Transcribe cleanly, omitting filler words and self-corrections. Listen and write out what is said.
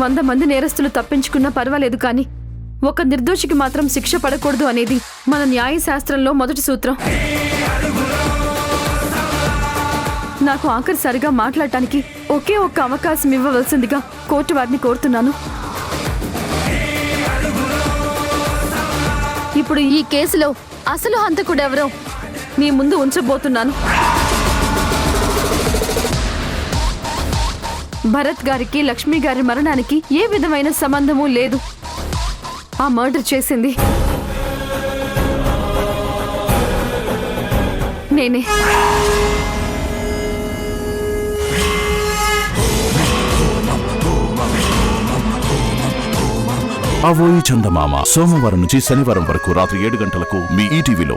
100 మంది నేరస్తులు తప్పించుకున్నా పర్వాలేదు, కానీ ఒక నిర్దోషికి మాత్రం శిక్ష పడకూడదు అనేది మన న్యాయశాస్త్రంలో మొదటి సూత్రం. నాకు ఆఖరిసారిగా మాట్లాడటానికి ఒకే ఒక్క అవకాశం ఇవ్వవలసిందిగా కోర్టు వారిని కోరుతున్నాను. ఇప్పుడు ఈ కేసులో అసలు హంతకుడెవరో మీ ముందు ఉంచబోతున్నాను. భరత్ గారికి లక్ష్మి గారి మరణానికి ఏ విధమైన సంబంధమూ లేదు. ఆ మర్డర్ చేసింది నేనే. అవోయి చందమామ సోమవారం నుంచి శనివారం వరకు రాత్రి 7 గంటలకు మీ ఈటీవీలో.